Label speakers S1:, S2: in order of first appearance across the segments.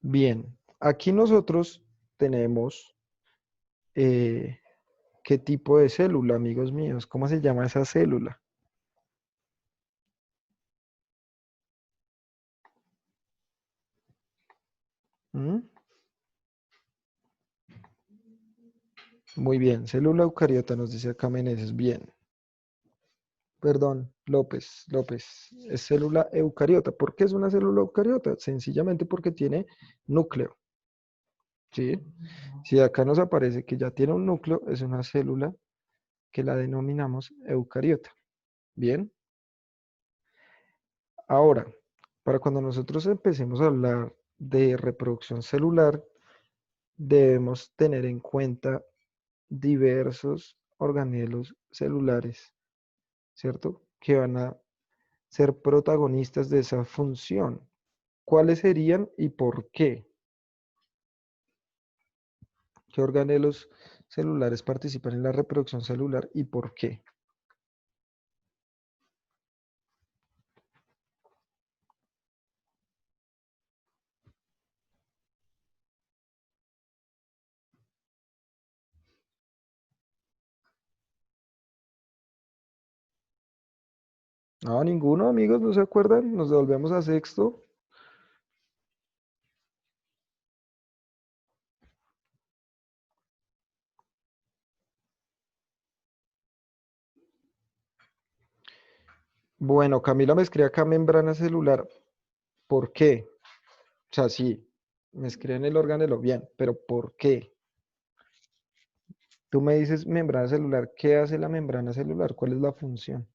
S1: Bien, aquí nosotros tenemos eh, qué tipo de célula, amigos míos. ¿Cómo se llama esa célula? ¿Mm? Muy bien, célula eucariota, nos dice acá Meneses. Bien, perdón, López. Es célula eucariota. ¿Por qué es una célula eucariota? Sencillamente porque tiene núcleo. ¿Sí? Si acá nos aparece que ya tiene un núcleo, es una célula que la denominamos eucariota. Bien, ahora, para cuando nosotros empecemos a hablar de reproducción celular, debemos tener en cuenta diversos organelos celulares, ¿cierto? Que van a ser protagonistas de esa función. ¿Cuáles serían y por qué? ¿Qué organelos celulares participan en la reproducción celular y por qué? No, ninguno, amigos, ¿no se acuerdan? Nos devolvemos a sexto. Bueno, Camila me escribe acá membrana celular. ¿Por qué? O sea, sí, me escribe en el organelo, bien, pero ¿por qué? Tú me dices membrana celular, ¿qué hace la membrana celular? ¿Cuál es la función?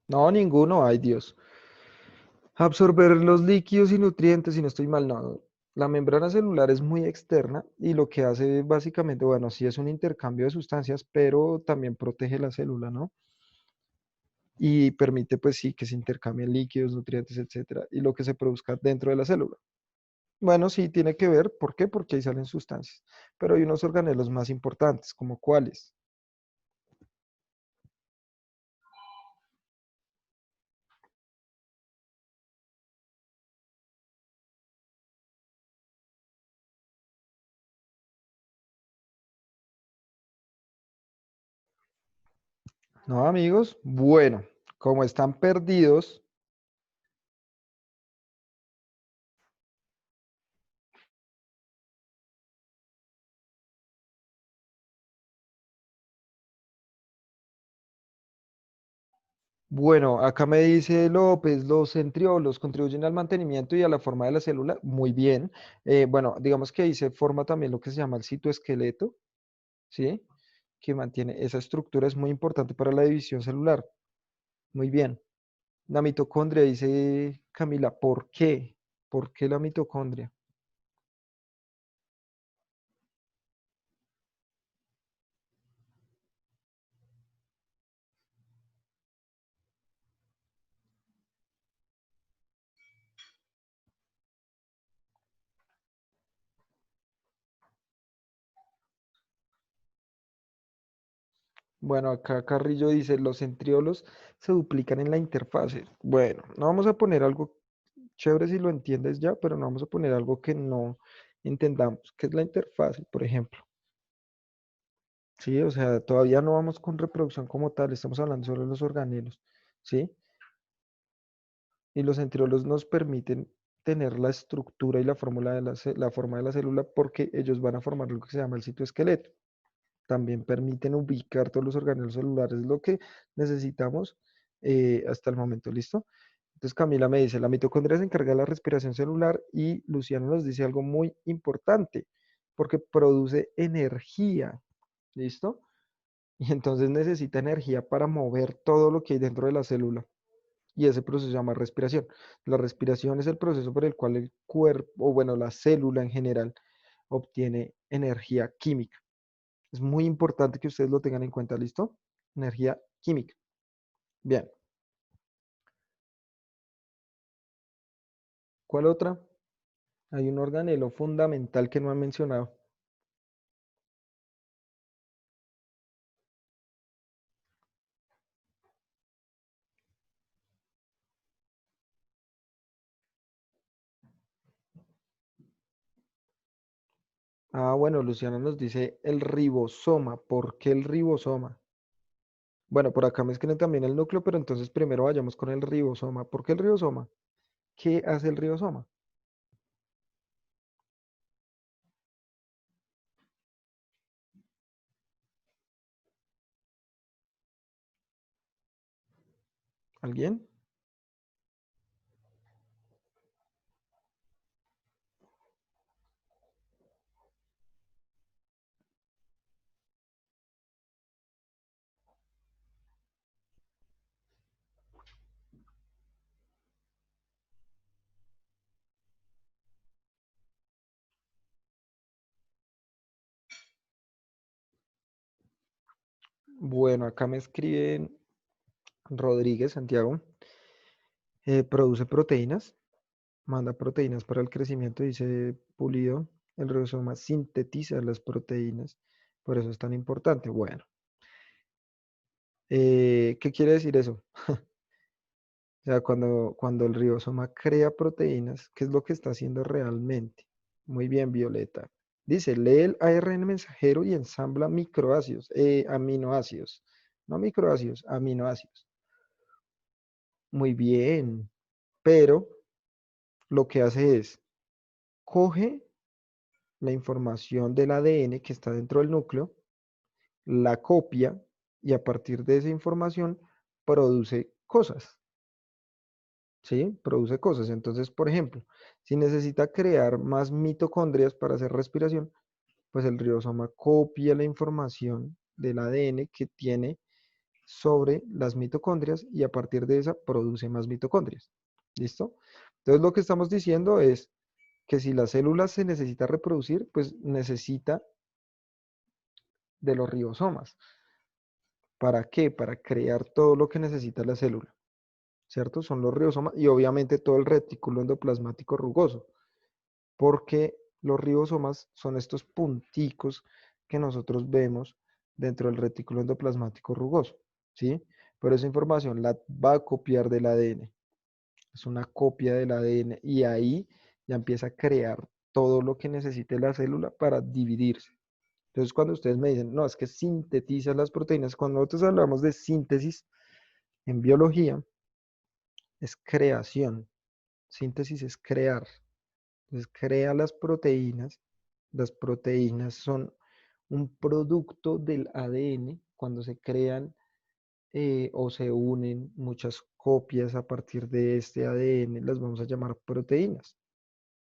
S1: No, ninguno, ay Dios. Absorber los líquidos y nutrientes, si no estoy mal, no. La membrana celular es muy externa y lo que hace básicamente, bueno, sí es un intercambio de sustancias, pero también protege la célula, ¿no? Y permite, pues sí, que se intercambien líquidos, nutrientes, etcétera, y lo que se produzca dentro de la célula. Bueno, sí, tiene que ver. ¿Por qué? Porque ahí salen sustancias. Pero hay unos organelos más importantes, como cuáles. No, amigos. Bueno, como están perdidos, bueno, acá me dice López, los centriolos contribuyen al mantenimiento y a la forma de la célula. Muy bien. Bueno, digamos que ahí se forma también lo que se llama el citoesqueleto, ¿sí? Que mantiene esa estructura, es muy importante para la división celular. Muy bien. La mitocondria, dice Camila, ¿por qué? ¿Por qué la mitocondria? Bueno, acá Carrillo dice, los centriolos se duplican en la interfase. Bueno, no vamos a poner algo chévere si lo entiendes ya, pero no vamos a poner algo que no entendamos, que es la interfase, por ejemplo. Sí, o sea, todavía no vamos con reproducción como tal, estamos hablando solo de los organelos, ¿sí? Y los centriolos nos permiten tener la estructura y la fórmula de la forma de la célula porque ellos van a formar lo que se llama el citoesqueleto. También permiten ubicar todos los organelos celulares, lo que necesitamos hasta el momento, ¿listo? Entonces Camila me dice, la mitocondria se encarga de la respiración celular y Luciano nos dice algo muy importante, porque produce energía, ¿listo? Y entonces necesita energía para mover todo lo que hay dentro de la célula. y ese proceso se llama respiración. La respiración es el proceso por el cual el cuerpo, o bueno, la célula en general, obtiene energía química. Es muy importante que ustedes lo tengan en cuenta, ¿listo? Energía química. Bien. ¿Cuál otra? Hay un organelo fundamental que no han mencionado. Ah, bueno, Luciana nos dice el ribosoma. ¿Por qué el ribosoma? Bueno, por acá me escriben también el núcleo, pero entonces primero vayamos con el ribosoma. ¿Por qué el ribosoma? ¿Qué hace el ribosoma? ¿Alguien? Bueno, acá me escriben Rodríguez Santiago. Produce proteínas, manda proteínas para el crecimiento, dice Pulido. El ribosoma sintetiza las proteínas, por eso es tan importante. Bueno, ¿qué quiere decir eso? O sea, cuando el ribosoma crea proteínas, ¿qué es lo que está haciendo realmente? Muy bien, Violeta. Dice, lee el ARN mensajero y ensambla microácidos, aminoácidos. No microácidos, aminoácidos. Muy bien. Pero lo que hace es, coge la información del ADN que está dentro del núcleo, la copia y a partir de esa información produce cosas. ¿Sí? Produce cosas. Entonces, por ejemplo, si necesita crear más mitocondrias para hacer respiración, pues el ribosoma copia la información del ADN que tiene sobre las mitocondrias y a partir de esa produce más mitocondrias. ¿Listo? Entonces, lo que estamos diciendo es que si la célula se necesita reproducir, pues necesita de los ribosomas. ¿Para qué? Para crear todo lo que necesita la célula. ¿Cierto? Son los ribosomas y obviamente todo el retículo endoplasmático rugoso. Porque los ribosomas son estos punticos que nosotros vemos dentro del retículo endoplasmático rugoso, ¿sí? Pero esa información la va a copiar del ADN, es una copia del ADN y ahí ya empieza a crear todo lo que necesite la célula para dividirse. Entonces, cuando ustedes me dicen, no, es que sintetiza las proteínas, cuando nosotros hablamos de síntesis en biología, es creación. Síntesis es crear. Entonces crea las proteínas. Las proteínas son un producto del ADN cuando se crean o se unen muchas copias a partir de este ADN, las vamos a llamar proteínas.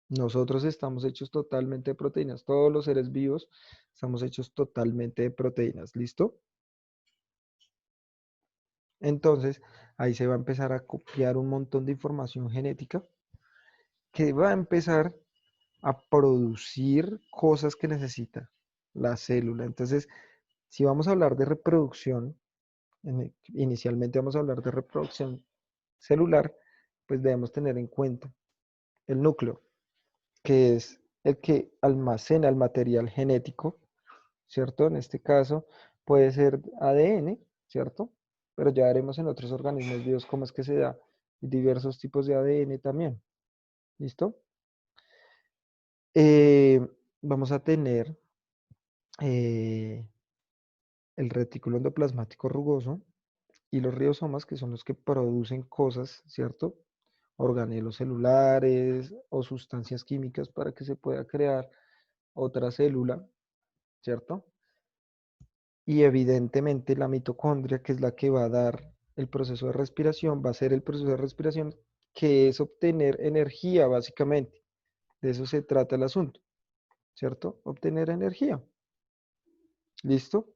S1: Nosotros estamos hechos totalmente de proteínas. Todos los seres vivos estamos hechos totalmente de proteínas. ¿Listo? Entonces, ahí se va a empezar a copiar un montón de información genética que va a empezar a producir cosas que necesita la célula. Entonces, si vamos a hablar de reproducción, inicialmente vamos a hablar de reproducción celular, pues debemos tener en cuenta el núcleo, que es el que almacena el material genético, ¿cierto? En este caso puede ser ADN, ¿cierto? Pero ya veremos en otros organismos vivos cómo es que se da diversos tipos de ADN también. ¿Listo? Eh, vamos a tener eh, el retículo endoplasmático rugoso y los ribosomas, que son los que producen cosas, ¿cierto? Organelos celulares o sustancias químicas para que se pueda crear otra célula, ¿cierto? Y evidentemente la mitocondria, que es la que va a dar el proceso de respiración, va a ser el proceso de respiración, que es obtener energía, básicamente. De eso se trata el asunto, ¿cierto? Obtener energía. ¿Listo?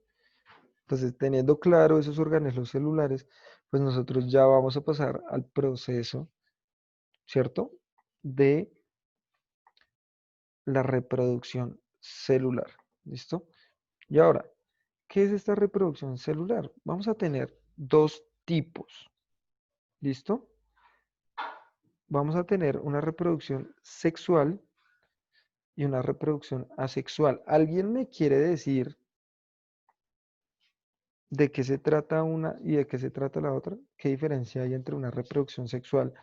S1: Entonces, teniendo claro esos organelos celulares, pues nosotros ya vamos a pasar al proceso, ¿cierto? De la reproducción celular. ¿Listo? Y ahora, ¿qué es esta reproducción celular? Vamos a tener dos tipos. ¿Listo? Vamos a tener una reproducción sexual y una reproducción asexual. ¿Alguien me quiere decir de qué se trata una y de qué se trata la otra? ¿Qué diferencia hay entre una reproducción sexual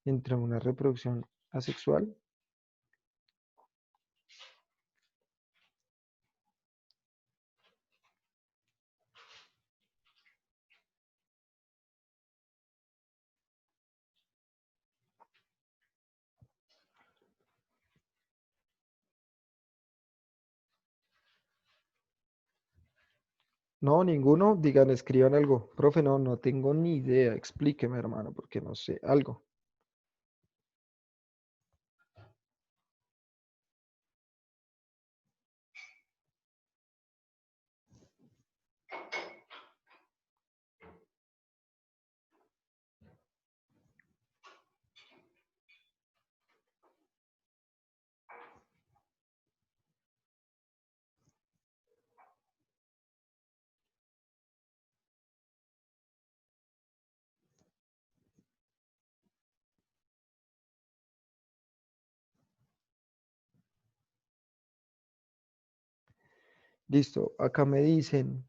S1: y entre una reproducción asexual? No, ninguno. Digan, escriban algo. Profe, no, no tengo ni idea. Explíqueme, hermano, porque no sé algo. Listo. Acá me dicen.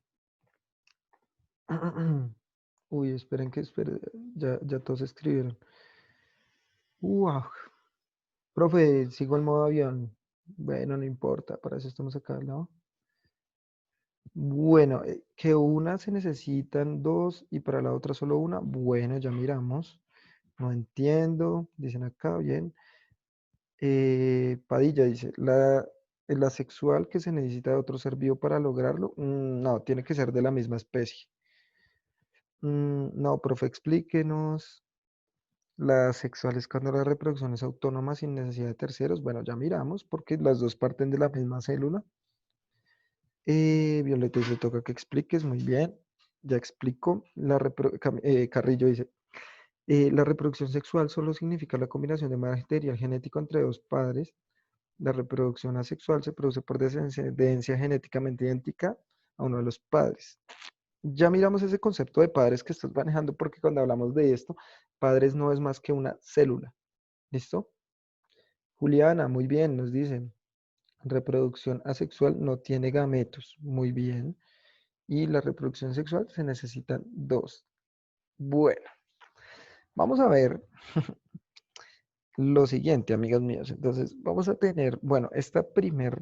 S1: Uy, esperen que esperen. Ya todos escribieron. Wow. Profe, sigo el modo avión. Bueno, no importa, para eso estamos acá, ¿no? Bueno, que una se necesitan dos y para la otra solo una. Bueno, ya miramos. No entiendo. Dicen acá, bien. Padilla dice, la sexual que se necesita de otro ser vivo para lograrlo. No, tiene que ser de la misma especie. No, profe, explíquenos. La sexual es cuando la reproducción es autónoma sin necesidad de terceros. Bueno, ya miramos porque las dos parten de la misma célula. Violeta dice, toca que expliques, muy bien. Ya explico. Carrillo dice, la reproducción sexual solo significa la combinación de material genético entre dos padres. La reproducción asexual se produce por descendencia genéticamente idéntica a uno de los padres. Ya miramos ese concepto de padres que estás manejando porque cuando hablamos de esto, padres no es más que una célula. ¿Listo? Juliana, muy bien, nos dicen. Reproducción asexual no tiene gametos. Muy bien. Y la reproducción sexual se necesitan dos. Bueno, vamos a ver lo siguiente, amigas mías. Entonces, vamos a tener, bueno, esta primer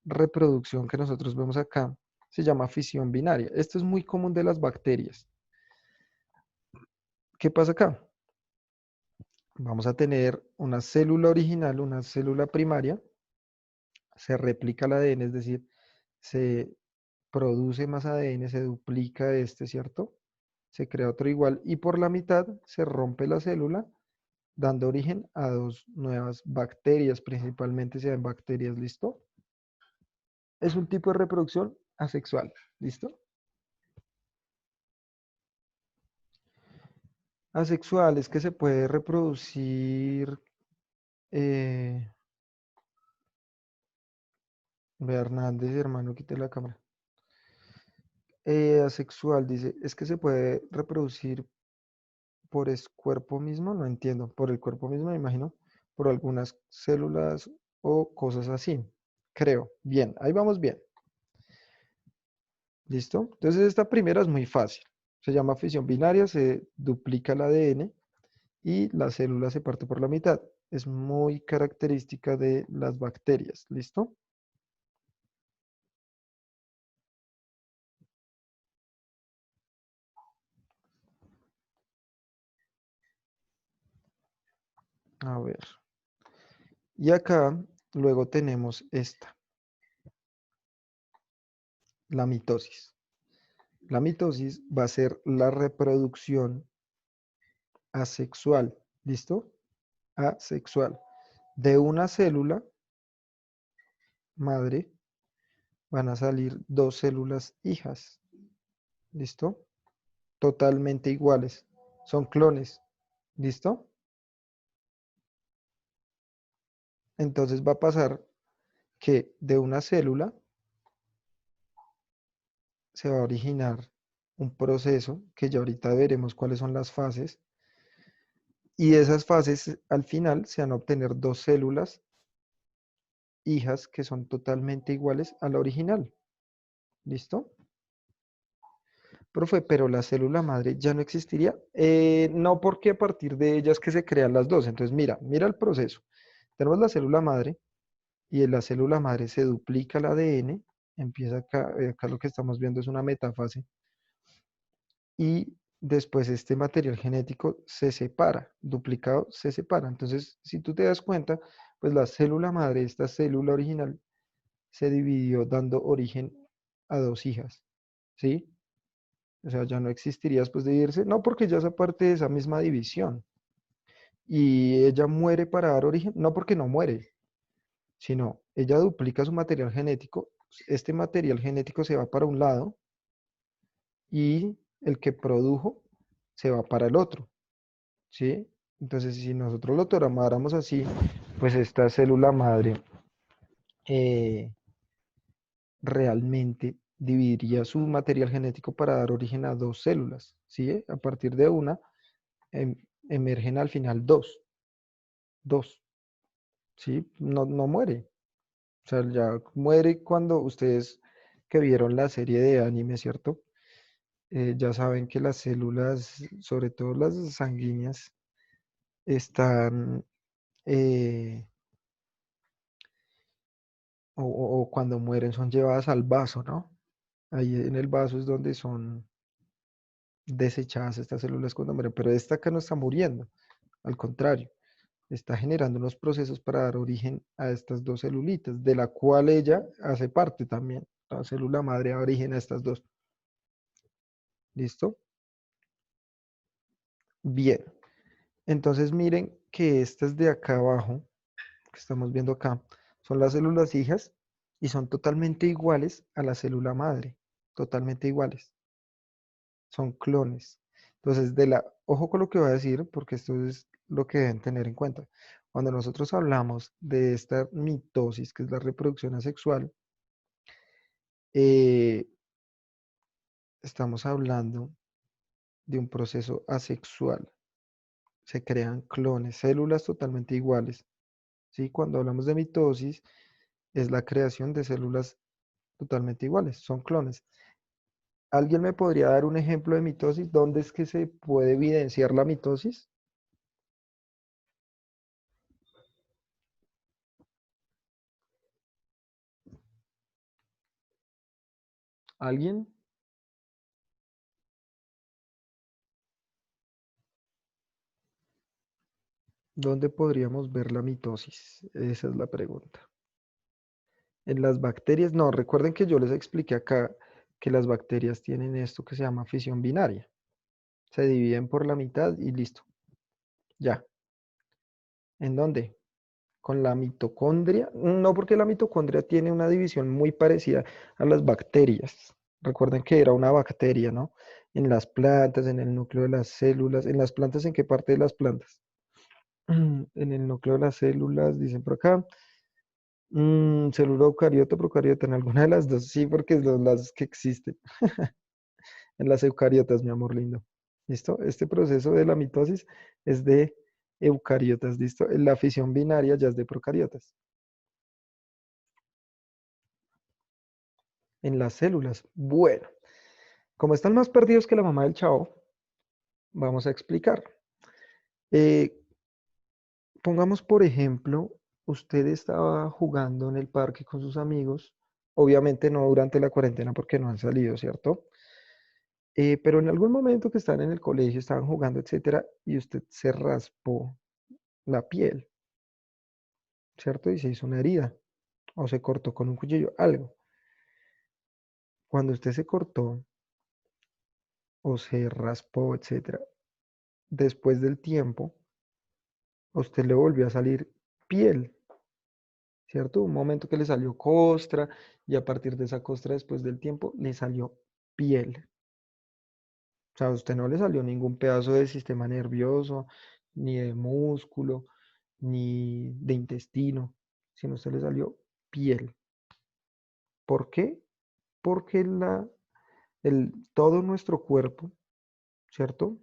S1: reproducción que nosotros vemos acá se llama fisión binaria. Esto es muy común de las bacterias. ¿Qué pasa acá? Vamos a tener una célula original, una célula primaria, se replica el ADN, es decir, se produce más ADN, se duplica este, ¿cierto? Se crea otro igual y por la mitad se rompe la célula, dando origen a dos nuevas bacterias, principalmente se dan bacterias, ¿listo? Es un tipo de reproducción asexual, ¿listo? Asexual es que se puede reproducir, eh, ve Hernández, hermano, quite la cámara. Asexual, dice, es que se puede reproducir por el cuerpo mismo, no entiendo, por el cuerpo mismo, me imagino, por algunas células o cosas así, creo. Bien, ahí vamos bien. ¿Listo? Entonces esta primera es muy fácil. Se llama fisión binaria, se duplica el ADN y la célula se parte por la mitad. Es muy característica de las bacterias. ¿Listo? A ver. Y acá luego tenemos esta, la mitosis. La mitosis va a ser la reproducción asexual. ¿Listo? Asexual. De una célula madre van a salir dos células hijas. ¿Listo? totalmente iguales. Son clones. ¿Listo? Entonces va a pasar que de una célula se va a originar un proceso que ya ahorita veremos cuáles son las fases. Y de esas fases al final se van a obtener dos células hijas que son totalmente iguales a la original. ¿Listo? Profe, pero la célula madre ya no existiría. No, porque a partir de ellas que se crean las dos. Entonces, mira el proceso. Tenemos la célula madre y en la célula madre se duplica el ADN. Empieza acá, acá lo que estamos viendo es una metafase. Y después este material genético se separa, duplicado se separa. Entonces, si tú te das cuenta, pues la célula madre, esta célula original, se dividió dando origen a dos hijas. ¿Sí? O sea, ya no existiría después de dividirse, no porque ya es parte de esa misma división. Y ella muere para dar origen, no porque no muere, sino ella duplica su material genético, este material genético se va para un lado y el que produjo se va para el otro, ¿sí? Entonces, si nosotros lo tomáramos así, pues esta célula madre eh, realmente dividiría su material genético para dar origen a dos células, ¿sí? A partir de una em- emergen al final dos, ¿sí? No, no muere. O sea, ya muere cuando ustedes que vieron la serie de anime, ¿cierto? Ya saben que las células, sobre todo las sanguíneas, están, eh, o cuando mueren son llevadas al vaso, ¿no? Ahí en el vaso es donde son desechadas estas células cuando mueren, pero esta acá no está muriendo, al contrario, está generando unos procesos para dar origen a estas dos celulitas, de la cual ella hace parte también. La célula madre da origen a estas dos. ¿Listo? Bien. Entonces miren que estas de acá abajo, que estamos viendo acá, son las células hijas y son totalmente iguales a la célula madre. Totalmente iguales. Son clones. Entonces, ojo con lo que voy a decir, porque esto es lo que deben tener en cuenta. Cuando nosotros hablamos de esta mitosis, que es la reproducción asexual, eh, estamos hablando de un proceso asexual. Se crean clones, células totalmente iguales. ¿Sí? Cuando hablamos de mitosis, es la creación de células totalmente iguales, son clones. ¿Alguien me podría dar un ejemplo de mitosis? ¿Dónde es que se puede evidenciar la mitosis? ¿Alguien? ¿Dónde podríamos ver la mitosis? Esa es la pregunta. En las bacterias, no, recuerden que yo les expliqué acá que las bacterias tienen esto que se llama fisión binaria. Se dividen por la mitad y listo. Ya. ¿En dónde? Con la mitocondria. No, porque la mitocondria tiene una división muy parecida a las bacterias. Recuerden que era una bacteria, ¿no? En las plantas, en el núcleo de las células. ¿En las plantas en qué parte de las plantas? En el núcleo de las células, dicen por acá. Célula eucariota, procariota, en alguna de las dos, sí, porque son las que existen. En las eucariotas, mi amor lindo. ¿Listo? Este proceso de la mitosis es de eucariotas, ¿listo? La fisión binaria ya es de procariotas. En las células. Bueno, como están más perdidos que la mamá del chavo, vamos a explicar. Eh, Pongamos, por ejemplo, usted estaba jugando en el parque con sus amigos, obviamente no durante la cuarentena porque no han salido, ¿cierto? Pero en algún momento que están en el colegio, estaban jugando, etcétera, y usted se raspó la piel, ¿cierto? Y se hizo una herida, o se cortó con un cuchillo, algo. Cuando usted se cortó o se raspó, etcétera, después del tiempo, a usted le volvió a salir piel, ¿cierto? Un momento que le salió costra y a partir de esa costra después del tiempo le salió piel. O sea, a usted no le salió ningún pedazo de sistema nervioso, ni de músculo, ni de intestino, sino a usted le salió piel. ¿Por qué? Porque todo nuestro cuerpo, ¿cierto?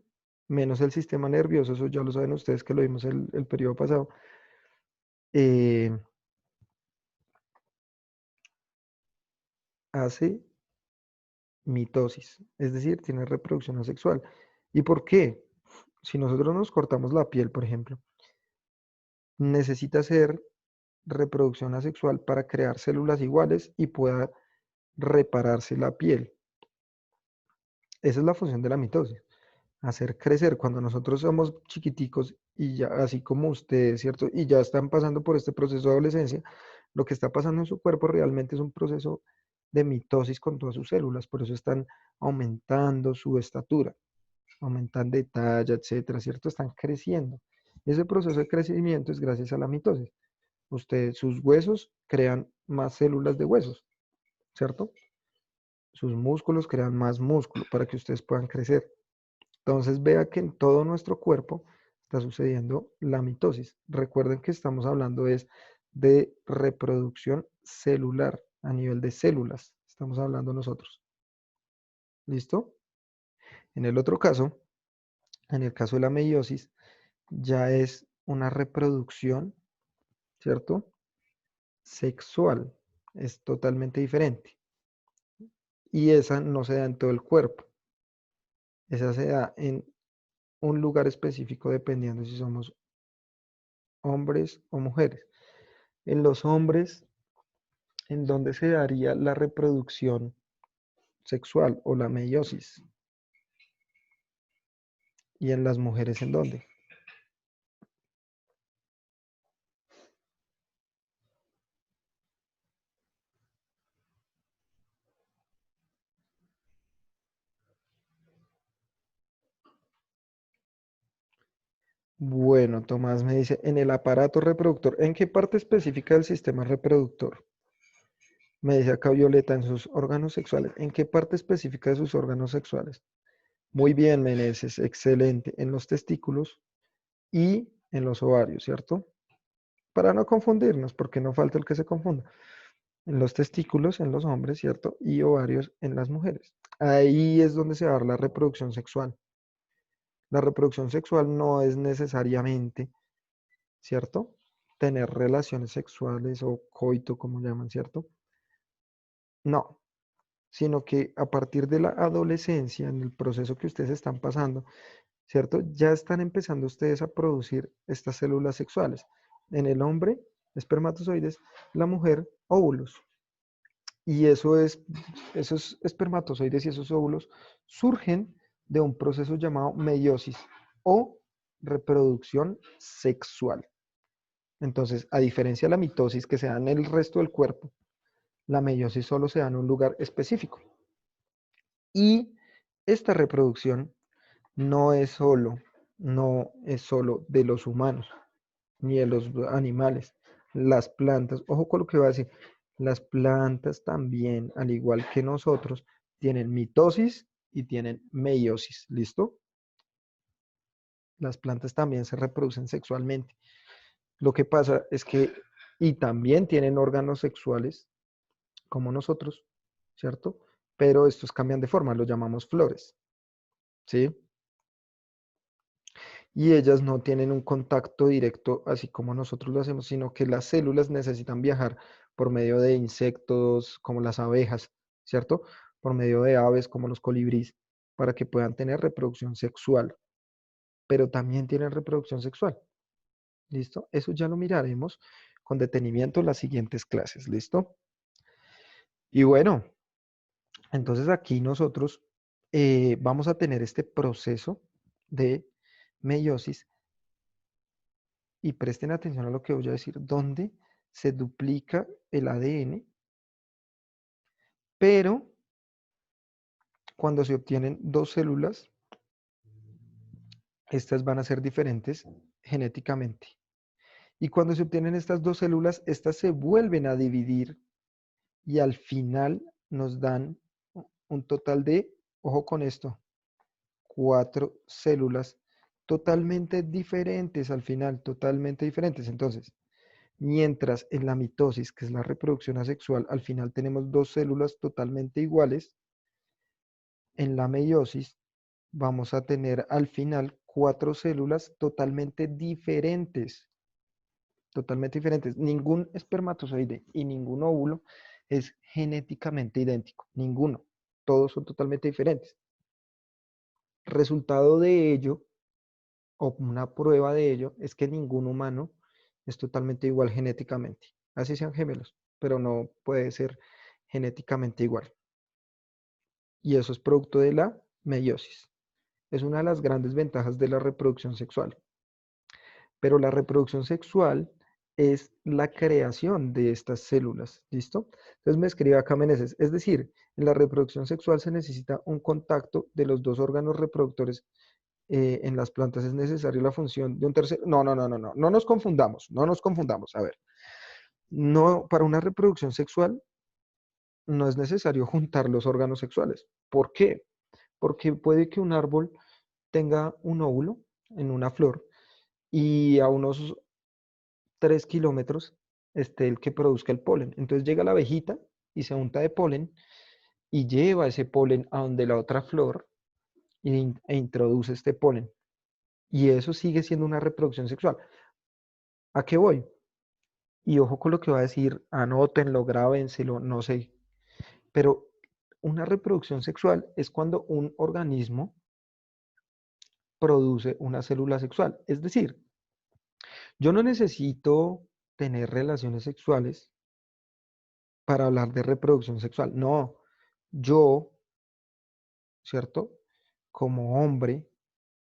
S1: Menos el sistema nervioso, eso ya lo saben ustedes que lo vimos el periodo pasado, eh, hace mitosis, es decir, tiene reproducción asexual. ¿Y por qué? Si nosotros nos cortamos la piel, por ejemplo, necesita hacer reproducción asexual para crear células iguales y pueda repararse la piel. Esa es la función de la mitosis, hacer crecer. Cuando nosotros somos chiquiticos y ya, así como ustedes, ¿cierto? Y ya están pasando por este proceso de adolescencia, lo que está pasando en su cuerpo realmente es un proceso de mitosis con todas sus células, por eso están aumentando su estatura, aumentan de talla, etcétera, ¿cierto? Están creciendo. Ese proceso de crecimiento es gracias a la mitosis. Sus huesos crean más células de huesos, ¿cierto? Sus músculos crean más músculo para que ustedes puedan crecer. Entonces vea que en todo nuestro cuerpo está sucediendo la mitosis. Recuerden que estamos hablando es de reproducción celular a nivel de células. Estamos hablando nosotros. ¿Listo? En el otro caso, en el caso de la meiosis, ya es una reproducción, ¿cierto? Sexual. Es totalmente diferente. Y esa no se da en todo el cuerpo. Esa se da en un lugar específico dependiendo si somos hombres o mujeres. En los hombres, ¿en dónde se daría la reproducción sexual o la meiosis? ¿Y en las mujeres en dónde? Bueno, Tomás me dice, en el aparato reproductor. ¿En qué parte específica del sistema reproductor? Me dice acá Violeta, en sus órganos sexuales. ¿En qué parte específica de sus órganos sexuales? Muy bien, Meneses, excelente. En los testículos y en los ovarios, ¿cierto? Para no confundirnos, porque no falta el que se confunda. En los testículos en los hombres, ¿cierto? Y ovarios en las mujeres. Ahí es donde se va a dar la reproducción sexual. La reproducción sexual no es necesariamente, ¿cierto? Tener relaciones sexuales o coito, como llaman, ¿cierto? No, sino que a partir de la adolescencia, en el proceso que ustedes están pasando, ¿cierto? Ya están empezando ustedes a producir estas células sexuales. En el hombre, espermatozoides, la mujer, óvulos. Y esos espermatozoides y esos óvulos surgen de un proceso llamado meiosis o reproducción sexual. Entonces, a diferencia de la mitosis que se da en el resto del cuerpo, la meiosis solo se da en un lugar específico. Y esta reproducción no es solo, no es solo de los humanos ni de los animales, las plantas, ojo con lo que voy a decir, las plantas también, al igual que nosotros, tienen mitosis y tienen meiosis, ¿listo? Las plantas también se reproducen sexualmente. Lo que pasa es que, y también tienen órganos sexuales, como nosotros, ¿cierto? Pero estos cambian de forma, los llamamos flores, ¿sí? Y ellas no tienen un contacto directo así como nosotros lo hacemos, sino que las células necesitan viajar por medio de insectos como las abejas, ¿cierto? Por medio de aves como los colibríes, para que puedan tener reproducción sexual, pero también tienen reproducción sexual, ¿listo? Eso ya lo miraremos con detenimiento en las siguientes clases, ¿listo? Y bueno, entonces aquí nosotros vamos a tener este proceso de meiosis. Y presten atención a lo que voy a decir, donde se duplica el ADN, pero cuando se obtienen dos células, estas van a ser diferentes genéticamente. Y cuando se obtienen estas dos células, estas se vuelven a dividir y al final nos dan un total de, ojo con esto, 4 células totalmente diferentes al final, totalmente diferentes. Entonces, mientras en la mitosis, que es la reproducción asexual, al final tenemos 2 células totalmente iguales, en la meiosis vamos a tener al final 4 células totalmente diferentes. Ningún espermatozoide y ningún óvulo es genéticamente idéntico, ninguno. Todos son totalmente diferentes. Resultado de ello, o una prueba de ello, es que ningún humano es totalmente igual genéticamente. Así sean gemelos, pero no puede ser genéticamente igual. Y eso es producto de la meiosis. Es una de las grandes ventajas de la reproducción sexual. Pero la reproducción sexual es la creación de estas células, ¿listo? Entonces me escribe acá Meneses, es decir, en la reproducción sexual se necesita un contacto de los dos órganos reproductores. En las plantas es necesaria la función de un tercero. No, no, no, no, no, no nos confundamos, no nos confundamos. A ver, no, para una reproducción sexual no es necesario juntar los órganos sexuales. ¿Por qué? Porque puede que un árbol tenga un óvulo en una flor y a unos 3 kilómetros esté el que produzca el polen. Entonces llega la abejita y se unta de polen y lleva ese polen a donde la otra flor e introduce este polen. Y eso sigue siendo una reproducción sexual. ¿A qué voy? Y ojo con lo que va a decir, anótenlo, grábenselo, no sé. Pero una reproducción sexual es cuando un organismo produce una célula sexual. Es decir, yo no necesito tener relaciones sexuales para hablar de reproducción sexual. No, yo, ¿cierto? Como hombre,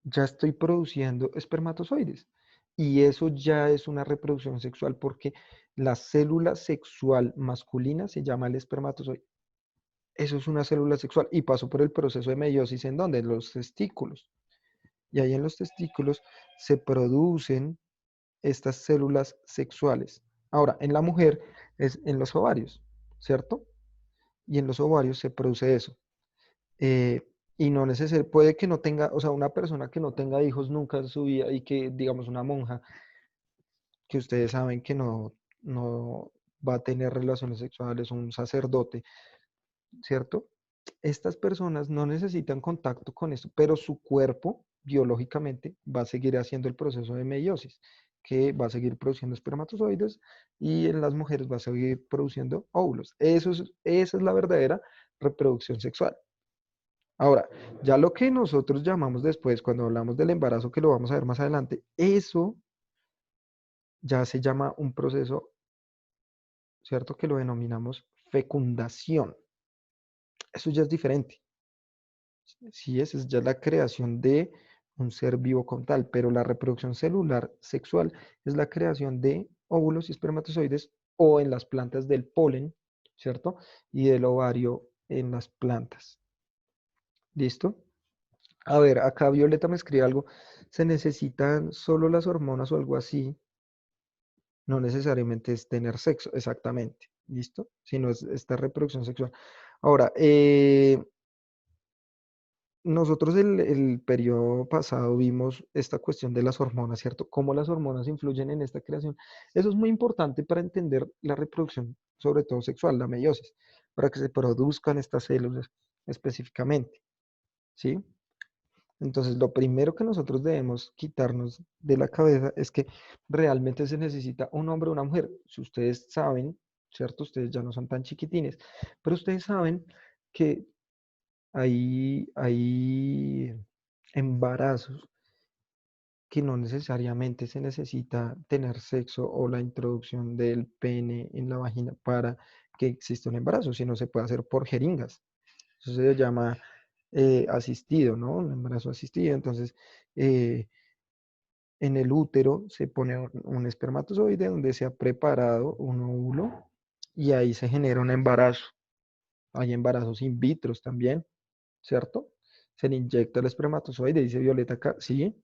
S1: ya estoy produciendo espermatozoides. Y eso ya es una reproducción sexual porque la célula sexual masculina se llama el espermatozoide. Eso es una célula sexual y pasó por el proceso de meiosis en donde en los testículos. Y ahí en los testículos se producen estas células sexuales. Ahora, en la mujer es en los ovarios, ¿cierto? Y en los ovarios se produce eso. Y no necesariamente, puede que no tenga, o sea, una persona que no tenga hijos nunca en su vida y que, digamos, una monja, que ustedes saben que no va a tener relaciones sexuales, un sacerdote, ¿cierto? Estas personas no necesitan contacto con esto, pero su cuerpo biológicamente va a seguir haciendo el proceso de meiosis, que va a seguir produciendo espermatozoides y en las mujeres va a seguir produciendo óvulos. Esa es la verdadera reproducción sexual. Ahora, ya lo que nosotros llamamos después, cuando hablamos del embarazo, que lo vamos a ver más adelante, eso ya se llama un proceso, ¿cierto? Que lo denominamos fecundación. Eso ya es diferente. Sí, esa es ya la creación de un ser vivo como tal, pero la reproducción celular sexual es la creación de óvulos y espermatozoides o en las plantas del polen, ¿cierto? Y del ovario en las plantas. ¿Listo? A ver, acá Violeta me escribe algo. Se necesitan solo las hormonas o algo así. No necesariamente es tener sexo, exactamente. ¿Listo? Sino es esta reproducción sexual. Ahora, nosotros el periodo pasado vimos esta cuestión de las hormonas, ¿cierto? Cómo las hormonas influyen en esta creación. Eso es muy importante para entender la reproducción, sobre todo sexual, la meiosis, para que se produzcan estas células específicamente, ¿sí? Entonces, lo primero que nosotros debemos quitarnos de la cabeza es que realmente se necesita un hombre o una mujer. Si ustedes saben, ¿cierto? Ustedes ya no son tan chiquitines, pero ustedes saben que hay embarazos que no necesariamente se necesita tener sexo o la introducción del pene en la vagina para que exista un embarazo, sino se puede hacer por jeringas. Eso se llama asistido, ¿no? Un embarazo asistido. Entonces, eh, en el útero se pone un espermatozoide donde se ha preparado un óvulo y ahí se genera un embarazo. Hay embarazos in vitro también, ¿cierto? Se le inyecta el espermatozoide, dice Violeta acá, sí,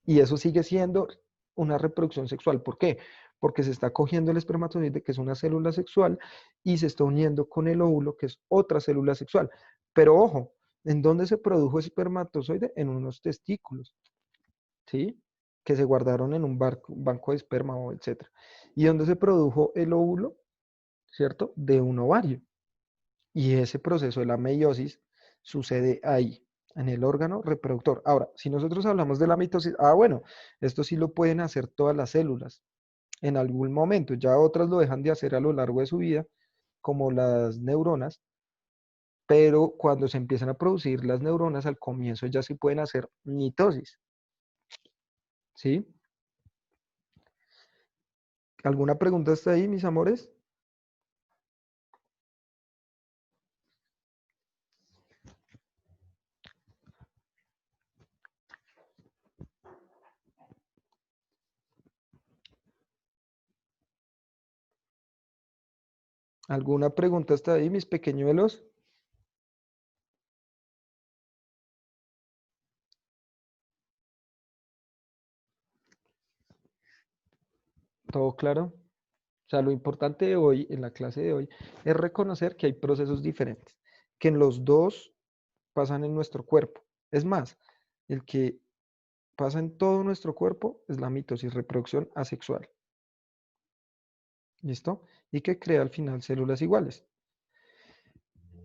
S1: y eso sigue siendo una reproducción sexual. ¿Por qué? Porque se está cogiendo el espermatozoide, que es una célula sexual, y se está uniendo con el óvulo, que es otra célula sexual. Pero ojo, ¿En dónde se produjo ese espermatozoide? En unos testículos, ¿sí? Que se guardaron en un banco de esperma o etcétera. ¿Y dónde se produjo el óvulo? ¿Cierto? De un ovario. Y ese proceso de la meiosis sucede ahí, en el órgano reproductor. Ahora, si nosotros hablamos de la mitosis, bueno, esto sí lo pueden hacer todas las células en algún momento, ya otras lo dejan de hacer a lo largo de su vida, como las neuronas, pero cuando se empiezan a producir las neuronas, al comienzo ya se pueden hacer mitosis, ¿sí? ¿Alguna pregunta hasta ahí, mis amores? ¿Alguna pregunta hasta ahí, mis pequeñuelos? ¿Todo claro? O sea, lo importante de hoy, en la clase de hoy, es reconocer que hay procesos diferentes, que en los dos pasan en nuestro cuerpo. Es más, el que pasa en todo nuestro cuerpo es la mitosis, reproducción asexual. ¿Listo? Y que crea al final células iguales.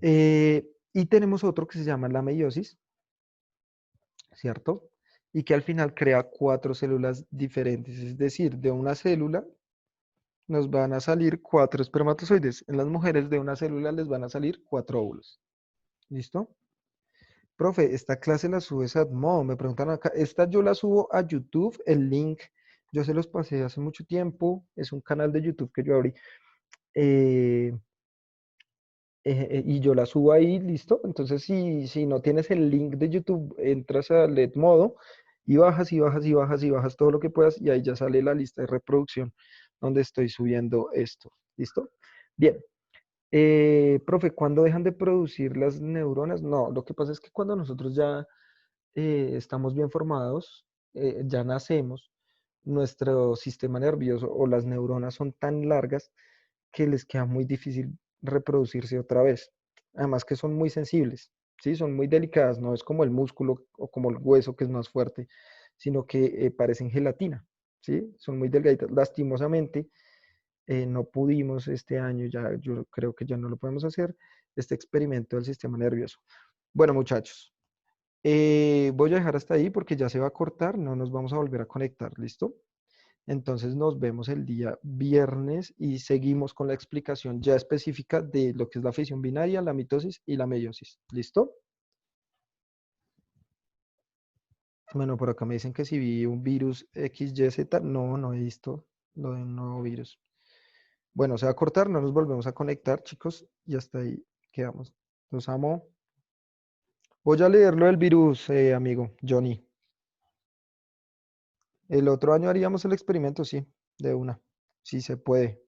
S1: Y tenemos otro que se llama la meiosis, ¿cierto? Y que al final crea cuatro células diferentes. Es decir, de una célula nos van a salir cuatro espermatozoides. En las mujeres de una célula les van a salir cuatro óvulos. ¿Listo? Profe, esta clase la subes a Admo, me preguntan acá. Esta yo la subo a YouTube, el link, yo se los pasé hace mucho tiempo, es un canal de YouTube que yo abrí, eh, y yo la subo ahí, listo. Entonces, si no tienes el link de YouTube, entras a Modo y bajas y bajas y bajas y bajas todo lo que puedas y ahí ya sale la lista de reproducción donde estoy subiendo esto, ¿listo? Bien. Profe, ¿cuándo dejan de producir las neuronas? No, lo que pasa es que cuando nosotros ya estamos bien formados, ya nacemos, nuestro sistema nervioso o las neuronas son tan largas que les queda muy difícil reproducirse otra vez. Además que son muy sensibles, ¿sí? Son muy delicadas, no es como el músculo o como el hueso que es más fuerte, sino que parecen gelatina, ¿sí? Son muy delgaditas. Lastimosamente, no pudimos este año, ya yo creo que ya no lo podemos hacer, este experimento del sistema nervioso. Bueno, muchachos. Voy a dejar hasta ahí porque ya se va a cortar, no nos vamos a volver a conectar, ¿listo? Entonces nos vemos el día viernes y seguimos con la explicación ya específica de lo que es la fisión binaria, la mitosis y la meiosis, ¿listo? Bueno, por acá me dicen que si vi un virus XYZ, no, no he visto lo de un nuevo virus. Bueno, se va a cortar, no nos volvemos a conectar, chicos, y hasta ahí quedamos. Los amo. Voy a leerlo del virus, amigo Johnny. El otro año haríamos el experimento, sí, de una, si se puede.